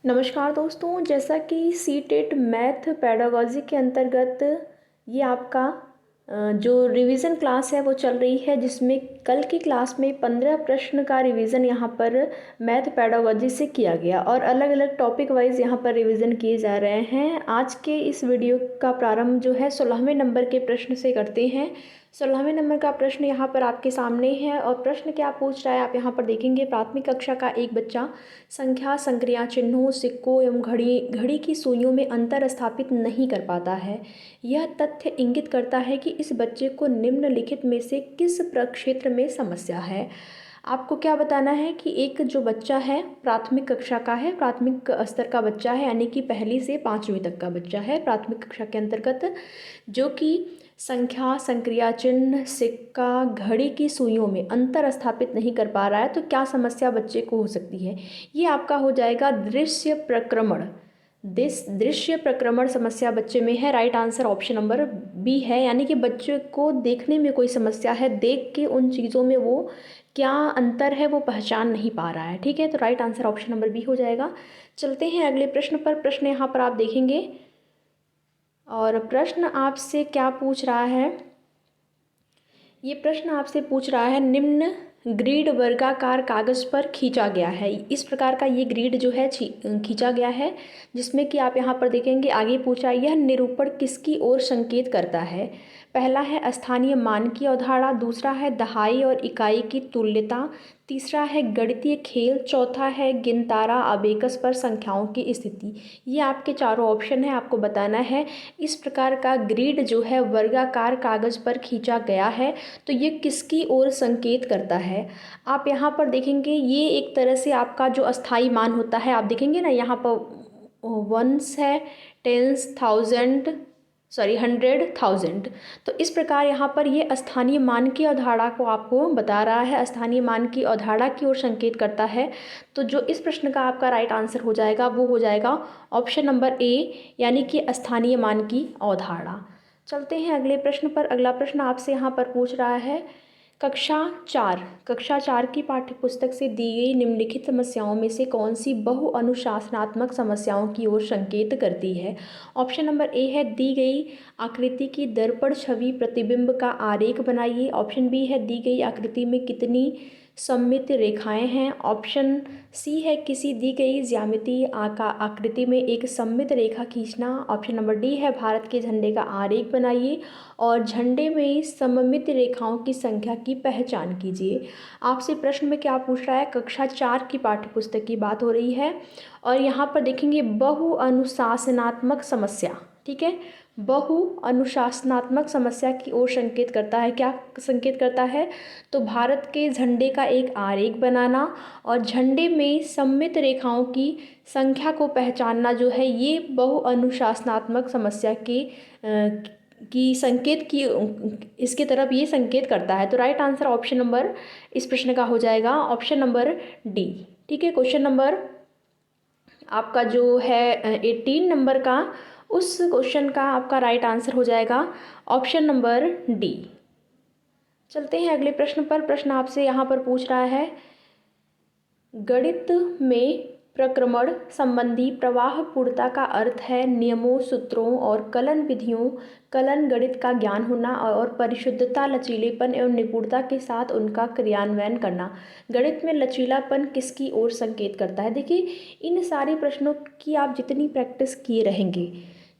नमस्कार दोस्तों, जैसा कि सीटेट मैथ पेडागोजी के अंतर्गत ये आपका जो रिवीजन क्लास है वो चल रही है, जिसमें कल की क्लास में 15 प्रश्न का रिवीजन यहाँ पर मैथ पेडागोजी से किया गया और अलग अलग टॉपिक वाइज यहाँ पर रिवीजन किए जा रहे हैं। आज के इस वीडियो का प्रारंभ जो है 16वें नंबर के प्रश्न से करते हैं। 16वें नंबर का प्रश्न यहाँ पर आपके सामने है और प्रश्न क्या पूछ रहा है आप यहाँ पर देखेंगे। प्राथमिक कक्षा का एक बच्चा संख्या, संक्रिया चिन्हों, सिक्कों एवं घड़ी की सुइयों में अंतर स्थापित नहीं कर पाता है। यह तथ्य इंगित करता है कि इस बच्चे को निम्नलिखित में से किस प्रक्षेत्र में समस्या है। आपको क्या बताना है कि एक जो बच्चा है प्राथमिक कक्षा का है, प्राथमिक स्तर का बच्चा है, यानी कि पहली से 5वीं तक का बच्चा है प्राथमिक कक्षा के अंतर्गत, जो कि संख्या, संक्रिया चिन्ह, सिक्का, घड़ी की सुइयों में अंतर स्थापित नहीं कर पा रहा है। तो क्या समस्या बच्चे को हो सकती है? ये आपका हो जाएगा दृश्य प्रक्रमण। दृश्य प्रक्रमण समस्या बच्चे में है। Right answer option number B है, यानी कि बच्चे को देखने में कोई समस्या है, देख के उन चीज़ों में वो क्या अंतर है वो पहचान नहीं पा रहा है। ठीक है, तो right answer option number B हो जाएगा। चलते हैं अगले प्रश्न पर। प्रश्न यहाँ पर आप देखेंगे और प्रश्न आपसे क्या पूछ रहा है। ये प्रश्न आपसे पूछ रहा है, निम्न ग्रिड वर्गाकार कागज पर खींचा गया है। इस प्रकार का ये ग्रिड जो है खींचा गया है, जिसमें कि आप यहाँ पर देखेंगे आगे पूछा, यह निरूपण किसकी ओर संकेत करता है। पहला है स्थानीय मान की अवधारणा, दूसरा है दहाई और इकाई की तुल्यता, तीसरा है गणितीय खेल, चौथा है गिनतारा अबेकस पर संख्याओं की स्थिति। ये आपके चारों ऑप्शन है, आपको बताना है। इस प्रकार का ग्रिड जो है वर्गाकार कागज पर खींचा गया है, तो ये किसकी ओर संकेत करता है। आप यहाँ पर देखेंगे ये एक तरह से आपका जो अस्थाई मान होता है, आप देखेंगे ना यहाँ पर वंस है, टेंस, थाउजेंड, सॉरी 100,000। तो इस प्रकार यहाँ पर ये स्थानीय मान की अवधारणा को आपको बता रहा है, स्थानीय मान की अवधारणा की ओर संकेत करता है। तो जो इस प्रश्न का आपका राइट आंसर हो जाएगा वो हो जाएगा ऑप्शन नंबर ए, यानी कि स्थानीय मान की अवधारणा। चलते हैं अगले प्रश्न पर। अगला प्रश्न आपसे यहाँ पर पूछ रहा है, कक्षा चार की पाठ्यपुस्तक से दी गई निम्नलिखित समस्याओं में से कौन सी बहुअनुशासनात्मक समस्याओं की ओर संकेत करती है। ऑप्शन नंबर ए है, दी गई आकृति की दर्पण छवि प्रतिबिंब का आरेख बनाइए। ऑप्शन बी है, दी गई आकृति में कितनी सममित रेखाएं हैं। ऑप्शन सी है, किसी दी गई ज्यामितीय आकृति में एक सममित रेखा खींचना। ऑप्शन नंबर डी है, भारत के झंडे का आरेख बनाइए और झंडे में सममित रेखाओं की संख्या की पहचान कीजिए। आपसे प्रश्न में क्या पूछ रहा है, कक्षा 4 की पाठ्यपुस्तक की बात हो रही है और यहाँ पर देखेंगे बहुअनुशासनात्मक समस्या। ठीक है, बहु अनुशासनात्मक समस्या की ओर संकेत करता है। क्या संकेत करता है? तो भारत के झंडे का एक आरेख बनाना और झंडे में सममित रेखाओं की संख्या को पहचानना जो है, ये बहु अनुशासनात्मक समस्या की संकेत की इसके तरफ ये संकेत करता है। तो राइट आंसर ऑप्शन नंबर इस प्रश्न का हो जाएगा ऑप्शन नंबर डी। ठीक है, क्वेश्चन नंबर आपका जो है 18 नंबर का, उस क्वेश्चन का आपका राइट आंसर हो जाएगा ऑप्शन नंबर डी। चलते हैं अगले प्रश्न पर। प्रश्न आपसे यहाँ पर पूछ रहा है, गणित में प्रक्रमण संबंधी प्रवाहपूर्णता का अर्थ है नियमों, सूत्रों और कलन विधियों, कलन गणित का ज्ञान होना और परिशुद्धता, लचीलेपन एवं निपुणता के साथ उनका क्रियान्वयन करना। गणित में लचीलापन किसकी ओर संकेत करता है? देखिए, इन सारे प्रश्नों की आप जितनी प्रैक्टिस किए रहेंगे,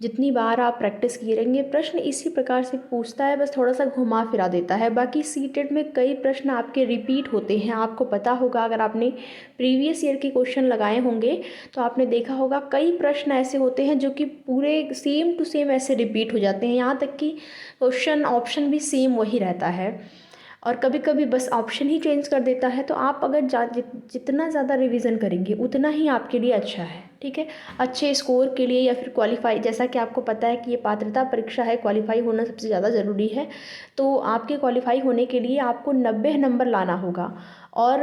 जितनी बार आप प्रैक्टिस किए रहेंगे, प्रश्न इसी प्रकार से पूछता है, बस थोड़ा सा घुमा फिरा देता है। बाकी सीटेट में कई प्रश्न आपके रिपीट होते हैं, आपको पता होगा। अगर आपने प्रीवियस ईयर के क्वेश्चन लगाए होंगे तो आपने देखा होगा कई प्रश्न ऐसे होते हैं जो कि पूरे सेम टू सेम ऐसे रिपीट हो जाते हैं, यहाँ तक कि क्वेश्चन ऑप्शन भी सेम वही रहता है और कभी कभी बस ऑप्शन ही चेंज कर देता है। तो आप अगर जितना ज़्यादा रिवीजन करेंगे उतना ही आपके लिए अच्छा है। ठीक है, अच्छे स्कोर के लिए या फिर क्वालिफाई, जैसा कि आपको पता है कि ये पात्रता परीक्षा है, क्वालिफाई होना सबसे ज़्यादा ज़रूरी है। तो आपके क्वालिफाई होने के लिए आपको 90 नंबर लाना होगा और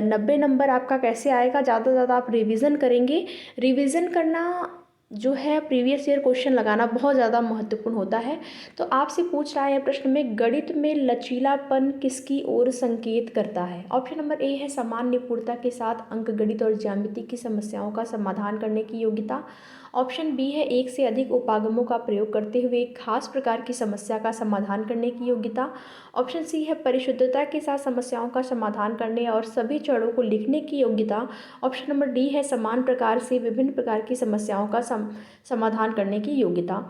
90 नंबर आपका कैसे आएगा? ज़्यादा से ज़्यादा आप रिवीजन करेंगे। रिवीजन करना जो है प्रीवियस ईयर क्वेश्चन लगाना बहुत ज़्यादा महत्वपूर्ण होता है। तो आपसे पूछ रहा है प्रश्न में, गणित में लचीलापन किसकी ओर संकेत करता है? ऑप्शन नंबर ए है समान निपुणता के साथ अंकगणित और ज्यामिति की समस्याओं का समाधान करने की योग्यता। ऑप्शन बी है एक से अधिक उपागमों का प्रयोग करते हुए एक खास प्रकार की समस्या का समाधान करने की योग्यता। ऑप्शन सी है परिशुद्धता के साथ समस्याओं का समाधान करने और सभी चरों को लिखने की योग्यता। ऑप्शन नंबर डी है समान प्रकार से विभिन्न प्रकार की समस्याओं का समाधान करने की योग्यता।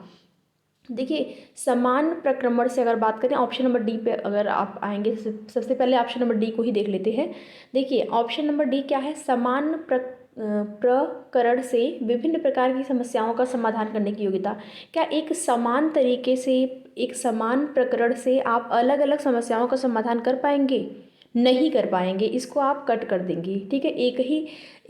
देखिए, समान प्रक्रमण से अगर बात करें, ऑप्शन नंबर डी पे अगर आप आएंगे, सबसे पहले ऑप्शन नंबर डी को ही देख लेते हैं। देखिए, ऑप्शन नंबर डी क्या है? समान प्रकरण से विभिन्न प्रकार की समस्याओं का समाधान करने की योग्यता। क्या एक समान तरीके से, एक समान प्रकरण से आप अलग अलग समस्याओं का समाधान कर पाएंगे? नहीं कर पाएंगे, इसको आप कट कर देंगे। ठीक है,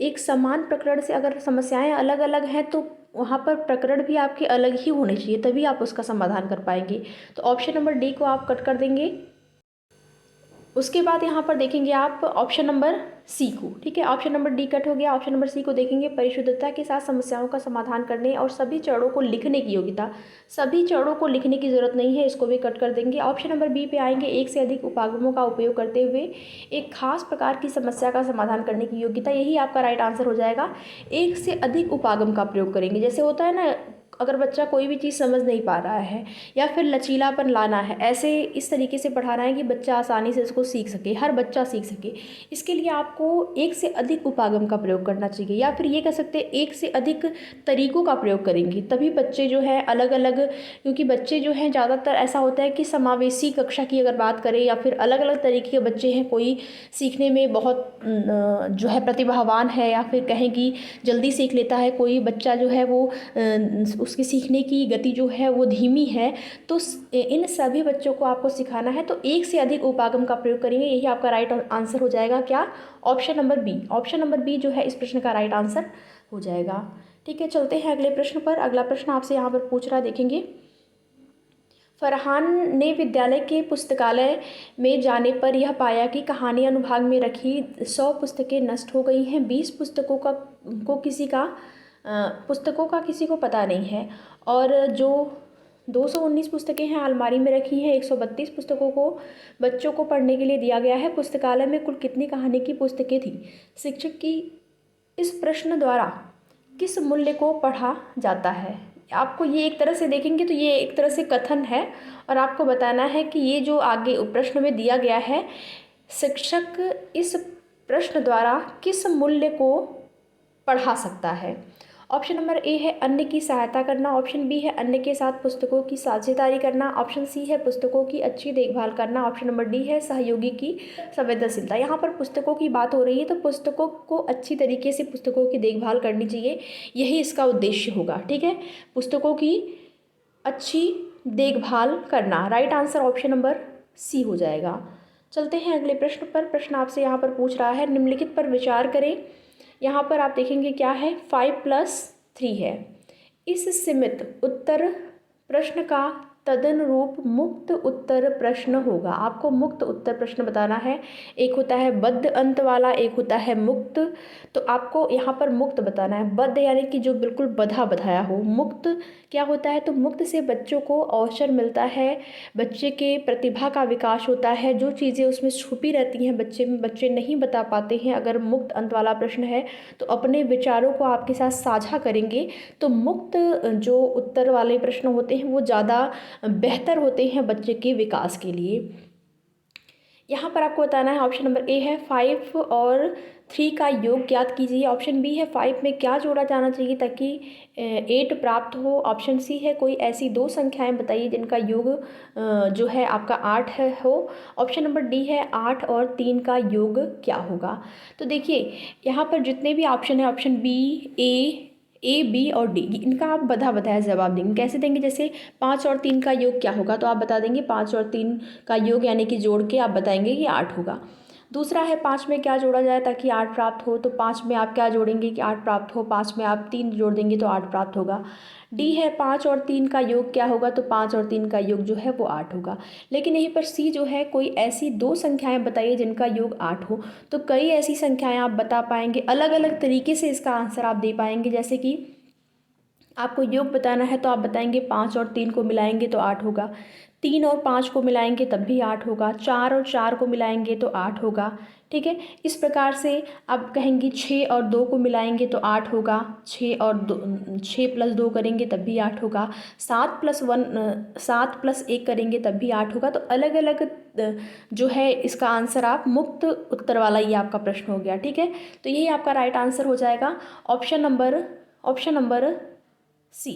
एक समान प्रकरण से अगर समस्याएं अलग अलग हैं तो वहाँ पर प्रकरण भी आपके अलग ही होने चाहिए, तभी आप उसका समाधान कर पाएंगे। तो ऑप्शन नंबर डी को आप कट कर देंगे। उसके बाद यहाँ पर देखेंगे आप ऑप्शन नंबर सी को। ठीक है, ऑप्शन नंबर डी कट हो गया। ऑप्शन नंबर सी को देखेंगे, परिशुद्धता के साथ समस्याओं का समाधान करने और सभी चरणों को लिखने की योग्यता। सभी चरणों को लिखने की जरूरत नहीं है, इसको भी कट कर देंगे। ऑप्शन नंबर बी पे आएंगे, एक से अधिक उपागमों का उपयोग करते हुए एक खास प्रकार की समस्या का समाधान करने की योग्यता। यही आपका राइट आंसर हो जाएगा। एक से अधिक उपागम का प्रयोग करेंगे, जैसे होता है ना, अगर बच्चा कोई भी चीज़ समझ नहीं पा रहा है या फिर लचीलापन लाना है, ऐसे इस तरीके से पढ़ाना है कि बच्चा आसानी से इसको सीख सके, हर बच्चा सीख सके, इसके लिए आपको एक से अधिक उपागम का प्रयोग करना चाहिए। या फिर ये कह सकते हैं एक से अधिक तरीकों का प्रयोग करेंगे, तभी बच्चे जो है अलग अलग, क्योंकि बच्चे जो हैं ज़्यादातर ऐसा होता है कि समावेशी कक्षा की अगर बात करें या फिर अलग अलग तरीके के बच्चे हैं, कोई सीखने में बहुत जो है प्रतिभावान है या फिर कहें कि जल्दी सीख लेता है, कोई बच्चा जो है वो उसकी सीखने की गति जो है वो धीमी है। तो इन सभी बच्चों को आपको सिखाना है, तो एक से अधिक उपागम का प्रयोग करेंगे। यही आपका राइट आंसर हो जाएगा। क्या? Option number B. Option number B जो है इस प्रश्न का राइट आंसर हो जाएगा। ठीक है, चलते हैं अगले प्रश्न पर। अगला प्रश्न आपसे यहाँ पर पूछ रहा है, देखेंगे, फरहान ने विद्यालय के पुस्तकालय में जाने पर यह पाया कि कहानी अनुभाग में रखी 100 पुस्तकें नष्ट हो गई हैं। 20 पुस्तकों का किसी को पता नहीं है, और जो 219 पुस्तकें हैं अलमारी में रखी हैं। 132 पुस्तकों को बच्चों को पढ़ने के लिए दिया गया है। पुस्तकालय में कुल कितनी कहानी की पुस्तकें थी? शिक्षक की इस प्रश्न द्वारा किस मूल्य को पढ़ा जाता है? आपको ये एक तरह से देखेंगे तो ये एक तरह से कथन है, और आपको बताना है कि ये जो आगे प्रश्न में दिया गया है, शिक्षक इस प्रश्न द्वारा किस मूल्य को पढ़ा सकता है। ऑप्शन नंबर ए है अन्य की सहायता करना। ऑप्शन बी है अन्य के साथ पुस्तकों की साझेदारी करना। ऑप्शन सी है पुस्तकों की अच्छी देखभाल करना। ऑप्शन नंबर डी है सहयोगी की संवेदनशीलता। यहाँ पर पुस्तकों की बात हो रही है, तो पुस्तकों को अच्छी तरीके से पुस्तकों की देखभाल करनी चाहिए, यही इसका उद्देश्य होगा। ठीक है, पुस्तकों की अच्छी देखभाल करना। Right answer option number C हो जाएगा। चलते हैं अगले प्रश्न पर। प्रश्न आपसे यहाँ पर पूछ रहा है, निम्नलिखित पर विचार करें। यहाँ पर आप देखेंगे क्या है, 5+3 है। इस सीमित उत्तर प्रश्न का तदनुरूप मुक्त उत्तर प्रश्न होगा। आपको मुक्त उत्तर प्रश्न बताना है। एक होता है बद्ध अंत वाला, एक होता है मुक्त। तो आपको यहाँ पर मुक्त बताना है। बद्ध यानी कि जो बिल्कुल बधा बधाया हो। मुक्त क्या होता है? तो मुक्त से बच्चों को अवसर मिलता है, बच्चे के प्रतिभा का विकास होता है, जो चीज़ें उसमें छुपी रहती हैं बच्चे नहीं बता पाते हैं। अगर मुक्त अंत वाला प्रश्न है तो अपने विचारों को आपके साथ साझा करेंगे। तो मुक्त जो उत्तर वाले प्रश्न होते हैं वो ज़्यादा बेहतर होते हैं बच्चे के विकास के लिए। यहाँ पर आपको बताना है, ऑप्शन नंबर ए है 5 और 3 का योग ज्ञात कीजिए। ऑप्शन बी है 5 में क्या जोड़ा जाना चाहिए ताकि 8 प्राप्त हो। ऑप्शन सी है कोई ऐसी 2 संख्याएं बताइए जिनका योग जो है आपका 8 हो। ऑप्शन नंबर डी है 8 और 3 का योग क्या होगा। तो देखिए, यहाँ पर जितने भी ऑप्शन है, ऑप्शन बी, ए बी और डी, इनका आप बधाया जवाब देंगे। कैसे देंगे? जैसे 5 और 3 का योग क्या होगा, तो आप बता देंगे 5 और 3 का योग यानी कि जोड़ के आप बताएंगे कि 8 होगा। दूसरा है 5 में क्या जोड़ा जाए ताकि 8 प्राप्त हो, तो 5 में आप क्या जोड़ेंगे कि 8 प्राप्त हो। 5 में आप 3 जोड़ देंगे तो 8 प्राप्त होगा। डी है 5 और 3 का योग क्या होगा, तो 5 और 3 का योग जो है वो 8 होगा। लेकिन यहीं पर सी जो है कोई ऐसी 2 संख्याएं बताइए जिनका योग 8 हो। तो कई ऐसी संख्याएं आप बता पाएंगे, अलग अलग तरीके से इसका आंसर आप दे पाएंगे। जैसे कि आपको योग बताना है तो आप बताएंगे 5 और 3 को मिलाएंगे तो 8 होगा, 3 और 5 को मिलाएंगे तब भी 8 होगा, 4 और 4 को मिलाएंगे तो 8 होगा। ठीक है, इस प्रकार से आप कहेंगे 6 और 2 को मिलाएंगे तो 8 होगा, 6 प्लस 2 करेंगे तब भी 8 होगा, 7 प्लस 1 करेंगे तब भी 8 होगा। तो अलग अलग जो है इसका आंसर आप मुक्त उत्तर वाला ये आपका प्रश्न हो गया। ठीक है, तो यही आपका राइट आंसर हो जाएगा ऑप्शन नंबर सी।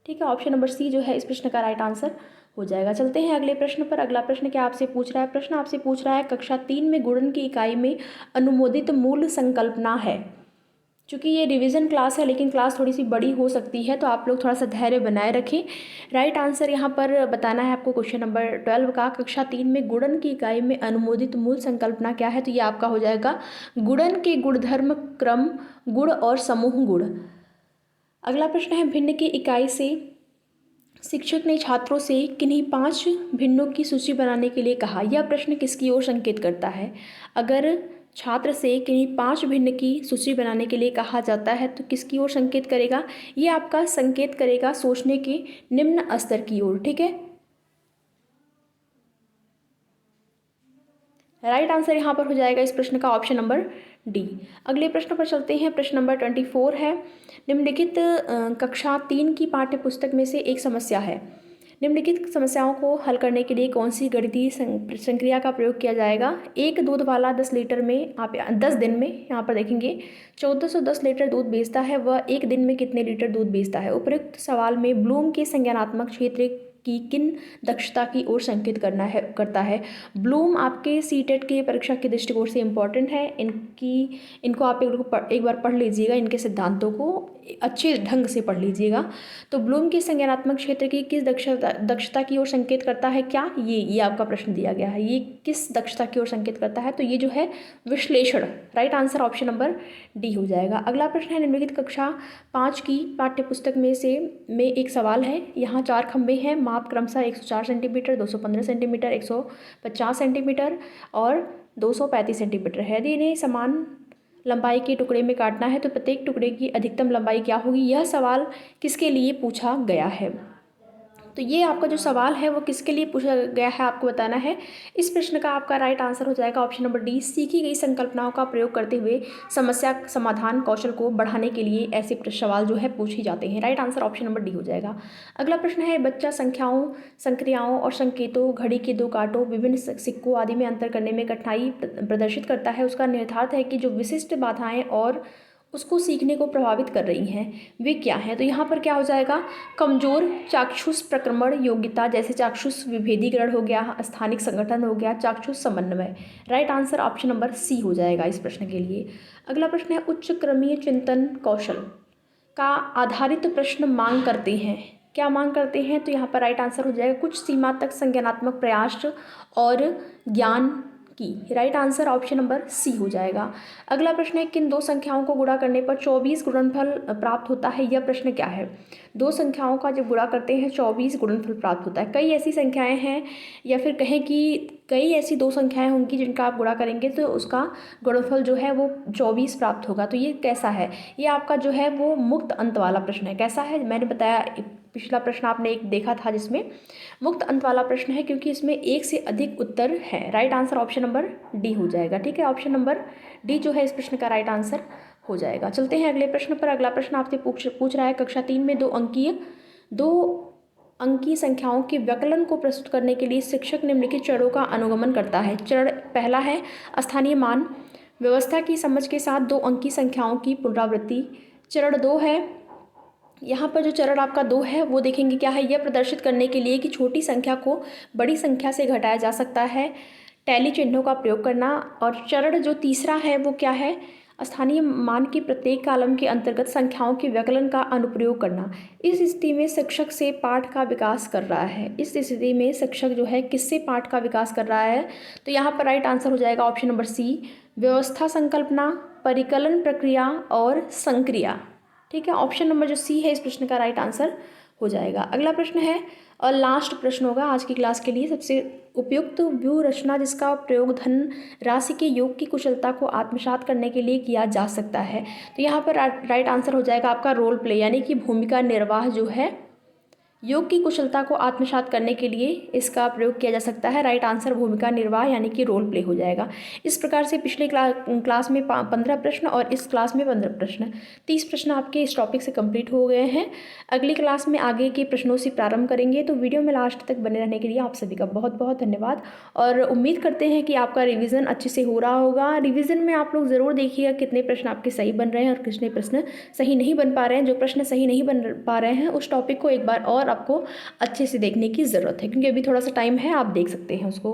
ठीक है, ऑप्शन नंबर सी जो है इस प्रश्न का राइट आंसर हो जाएगा। चलते हैं अगले प्रश्न पर। अगला प्रश्न क्या आपसे पूछ रहा है? प्रश्न आपसे पूछ रहा है कक्षा 3 में गुणन की इकाई में अनुमोदित मूल संकल्पना है। चूँकि ये रिवीजन क्लास है लेकिन क्लास थोड़ी सी बड़ी हो सकती है, तो आप लोग थोड़ा सा धैर्य बनाए रखें। राइट आंसर यहाँ पर बताना है आपको क्वेश्चन नंबर 12 का। कक्षा 3 में गुणन की इकाई में अनुमोदित मूल संकल्पना क्या है? तो ये आपका हो जाएगा गुणन के गुणधर्म, क्रम, गुण और समूह गुण। अगला प्रश्न है भिन्न की इकाई से शिक्षक ने छात्रों से किन्हीं 5 भिन्नों की सूची बनाने के लिए कहा। यह प्रश्न किसकी ओर संकेत करता है? अगर छात्र से किन्हीं 5 भिन्न की सूची बनाने के लिए कहा जाता है तो किसकी ओर संकेत करेगा? ये आपका संकेत करेगा सोचने के निम्न स्तर की ओर। ठीक है, राइट आंसर यहाँ पर हो जाएगा इस प्रश्न का ऑप्शन नंबर डी। अगले प्रश्न पर चलते हैं। प्रश्न नंबर 24 है निम्नलिखित कक्षा 3 की पाठ्य पुस्तक में से एक समस्या है। निम्नलिखित समस्याओं को हल करने के लिए कौन सी गणितीय संक्रिया का प्रयोग किया जाएगा? एक दूध वाला 10 लीटर में आप 10 दिन में यहाँ पर देखेंगे 1410 लीटर दूध बेचता है, वह एक दिन में कितने लीटर दूध बेचता है? उपयुक्त सवाल में ब्लूम के संज्ञानात्मक क्षेत्र की किन दक्षता की ओर संकेत करता है? ब्लूम आपके सीटेट की परीक्षा के दृष्टिकोण से इम्पॉर्टेंट है। इनको आप एक बार पढ़ लीजिएगा, इनके सिद्धांतों को अच्छे ढंग से पढ़ लीजिएगा। तो ब्लूम के संज्ञानात्मक क्षेत्र की किस दक्षता की ओर संकेत करता है? क्या ये आपका प्रश्न दिया गया है, ये किस दक्षता की ओर संकेत करता है? तो ये जो है विश्लेषण। Right answer option number D हो जाएगा। अगला प्रश्न है निम्नलिखित कक्षा 5 की पाठ्य पुस्तक में एक सवाल है। यहाँ 4 खंबे हैं, माप क्रमशः 104 सेंटीमीटर, 215 सेंटीमीटर, 150 सेंटीमीटर और 235 सेंटीमीटर है। यदि इन्हें समान लंबाई के टुकड़े में काटना है तो प्रत्येक टुकड़े की अधिकतम लंबाई क्या होगी? यह सवाल किसके लिए पूछा गया है? तो ये आपका जो सवाल है वो किसके लिए पूछा गया है आपको बताना है। इस प्रश्न का आपका राइट आंसर हो जाएगा ऑप्शन नंबर डी। सीखी गई संकल्पनाओं का प्रयोग करते हुए समस्या समाधान कौशल को बढ़ाने के लिए ऐसे सवाल जो है पूछे जाते हैं। Right answer option number D हो जाएगा। अगला प्रश्न है बच्चा संख्याओं, संक्रियाओं और संकेतों, घड़ी के 2 कांटों, विभिन्न सिक्कों आदि में अंतर करने में कठिनाई प्रदर्शित करता है। उसका निहितार्थ है कि जो विशिष्ट बाधाएं और उसको सीखने को प्रभावित कर रही हैं वे क्या हैं? तो यहाँ पर क्या हो जाएगा? कमजोर चाक्षुष प्रक्रमण योग्यता, जैसे चाक्षुष विभेदीकरण हो गया, स्थानिक संगठन हो गया, चाक्षुष समन्वय। Right answer option number C हो जाएगा इस प्रश्न के लिए। अगला प्रश्न है उच्च क्रमीय चिंतन कौशल का आधारित प्रश्न मांग करते हैं। क्या मांग करते हैं? तो यहाँ पर राइट आंसर हो जाएगा कुछ सीमा तक संज्ञानात्मक प्रयास और ज्ञान की। Right answer option number C हो जाएगा। अगला प्रश्न है किन 2 संख्याओं को गुणा करने पर 24 गुणनफल प्राप्त होता है? यह प्रश्न क्या है? 2 संख्याओं का जब गुणा करते हैं 24 गुणनफल प्राप्त होता है। कई ऐसी संख्याएं हैं या फिर कहें कि कई ऐसी 2 संख्याएं होंगी जिनका आप गुणा करेंगे तो उसका गुणनफल जो है वो 24 प्राप्त होगा। तो ये कैसा है? ये आपका जो है वो मुक्त अंत वाला प्रश्न है। कैसा है? मैंने बताया पिछला प्रश्न आपने एक देखा था जिसमें मुक्त अंत वाला प्रश्न है, क्योंकि इसमें एक से अधिक उत्तर है। Right answer option number D हो जाएगा। ठीक है, ऑप्शन नंबर डी जो है इस प्रश्न का राइट आंसर हो जाएगा। चलते हैं अगले प्रश्न पर। अगला प्रश्न आपसे पूछ रहा है कक्षा 3 में 2 अंकीय संख्याओं के व्यकलन को प्रस्तुत करने के लिए शिक्षक निम्नलिखित चरणों का अनुगमन करता है। चरण पहला है स्थानीय मान, व्यवस्था की समझ के साथ 2 अंकीय संख्याओं की पुनरावृत्ति। चरण 2 है, यहाँ पर जो चरण आपका 2 है वो देखेंगे क्या है? यह प्रदर्शित करने के लिए कि छोटी संख्या को बड़ी संख्या से घटाया जा सकता है, टैली चिन्हों का प्रयोग करना। और चरण जो तीसरा है वो क्या है? स्थानीय मान की प्रत्येक कॉलम के अंतर्गत संख्याओं के व्यकलन का अनुप्रयोग करना। इस स्थिति में शिक्षक से पाठ का विकास कर रहा है। इस स्थिति में शिक्षक जो है किससे पाठ का विकास कर रहा है? तो यहाँ पर राइट आंसर हो जाएगा ऑप्शन नंबर सी, व्यवस्था संकल्पना, परिकलन प्रक्रिया और संक्रिया। ठीक है, ऑप्शन नंबर जो सी है इस प्रश्न का राइट आंसर हो जाएगा। अगला प्रश्न है और लास्ट प्रश्न होगा आज की क्लास के लिए, सबसे उपयुक्त व्यूह रचना जिसका प्रयोग धन राशि के योग की कुशलता को आत्मसात करने के लिए किया जा सकता है। तो यहाँ पर राइट आंसर हो जाएगा आपका रोल प्ले, यानी कि भूमिका निर्वाह जो है योग की कुशलता को आत्मसात करने के लिए इसका प्रयोग किया जा सकता है। राइट आंसर भूमिका निर्वाह यानी कि रोल प्ले हो जाएगा। इस प्रकार से पिछले क्लास में 15 प्रश्न और इस क्लास में 15 प्रश्न, 30 प्रश्न आपके इस टॉपिक से कंप्लीट हो गए हैं। अगली क्लास में आगे के प्रश्नों से प्रारंभ करेंगे। तो वीडियो में लास्ट तक बने रहने के लिए आप सभी का बहुत बहुत धन्यवाद और उम्मीद करते हैं कि आपका रिविज़न अच्छे से हो रहा होगा। रिविज़न में आप लोग ज़रूर देखिएगा कितने प्रश्न आपके सही बन रहे हैं और कितने प्रश्न सही नहीं बन पा रहे हैं। जो प्रश्न सही नहीं बन पा रहे हैं उस टॉपिक को एक बार और आपको अच्छे से देखने की ज़रूरत है, क्योंकि अभी थोड़ा सा टाइम है, आप देख सकते हैं उसको।